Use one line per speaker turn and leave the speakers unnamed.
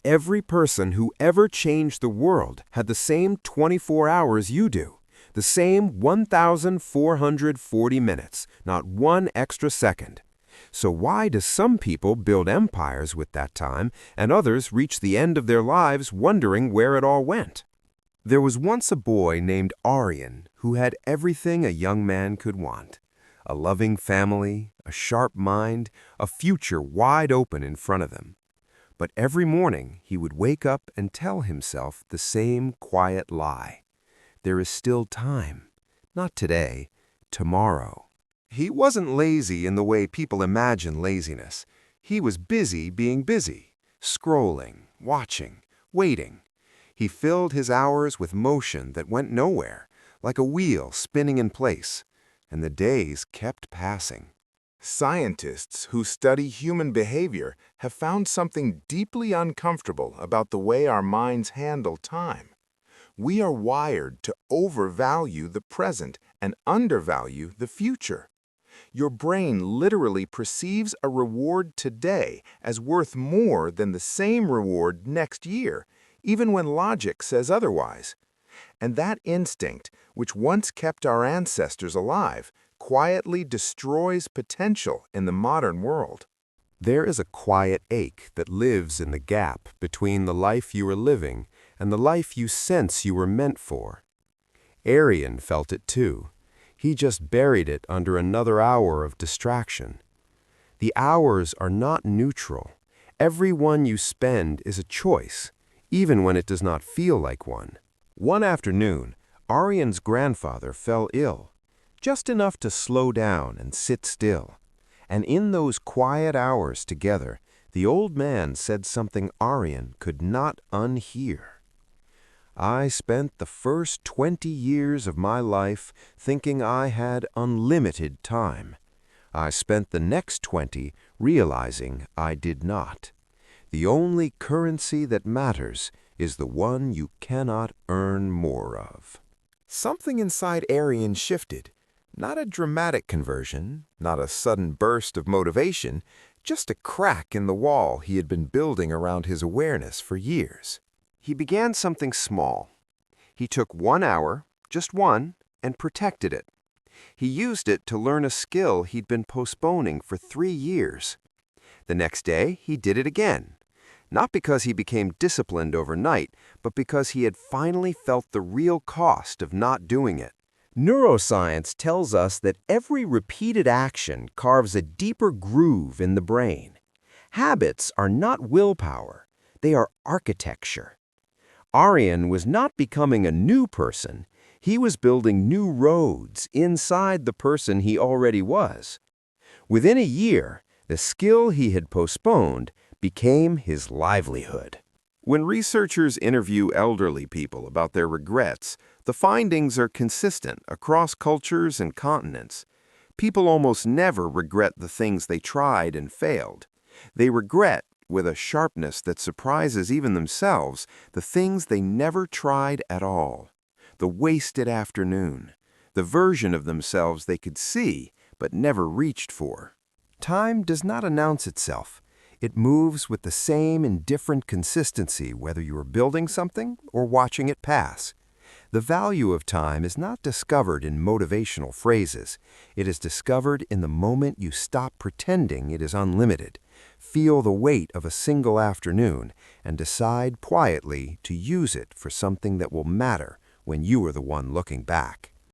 Every person who ever changed the world had the same 24 hours you do, the same 1,440 minutes, not one extra second. So why do some people build empires with that time and others reach the end of their lives wondering where it all went? There was once a boy named Aryan who had everything a young man could want. A loving family, a sharp mind, a future wide open in front of him. But every morning he would wake up and tell himself the same quiet lie. There is still time. Not today, tomorrow. He wasn't lazy in the way people imagine laziness. He was busy being busy, scrolling, watching, waiting. He filled his hours with motion that went nowhere, like a wheel spinning in place, and the days kept passing.
Scientists who study human behavior have found something deeply uncomfortable about the way our minds handle time. We are wired to overvalue the present and undervalue the future. Your brain literally perceives a reward today as worth more than the same reward next year, even when logic says otherwise. And that instinct, which once kept our ancestors alive, quietly destroys potential in the modern world.
There is a quiet ache that lives in the gap between the life you are living and the life you sense you were meant for. Aryan felt it too. He just buried it under another hour of distraction. The hours are not neutral. Every one you spend is a choice, even when it does not feel like one. One afternoon, Aryan's grandfather fell ill, just enough to slow down and sit still. And in those quiet hours together, the old man said something Aryan could not unhear. I spent the first 20 years of my life thinking I had unlimited time. I spent the next 20 realizing I did not. The only currency that matters is the one you cannot earn more of. Something inside Aryan shifted. Not a dramatic conversion, not a sudden burst of motivation, just a crack in the wall he had been building around his awareness for years. He began something small. He took 1 hour, just one, and protected it. He used it to learn a skill he'd been postponing for 3 years. The next day, he did it again. Not because he became disciplined overnight, but because he had finally felt the real cost of not doing it. Neuroscience tells us that every repeated action carves a deeper groove in the brain. Habits are not willpower, they are architecture. Aryan was not becoming a new person, he was building new roads inside the person he already was. Within a year, the skill he had postponed became his livelihood. When researchers interview elderly people about their regrets, the findings are consistent across cultures and continents. People almost never regret the things they tried and failed. They regret, with a sharpness that surprises even themselves, the things they never tried at all. The wasted afternoon, the version of themselves they could see but never reached for. Time does not announce itself. It moves with the same indifferent consistency whether you are building something or watching it pass. The value of time is not discovered in motivational phrases. It is discovered in the moment you stop pretending it is unlimited, feel the weight of a single afternoon, and decide quietly to use it for something that will matter when you are the one looking back.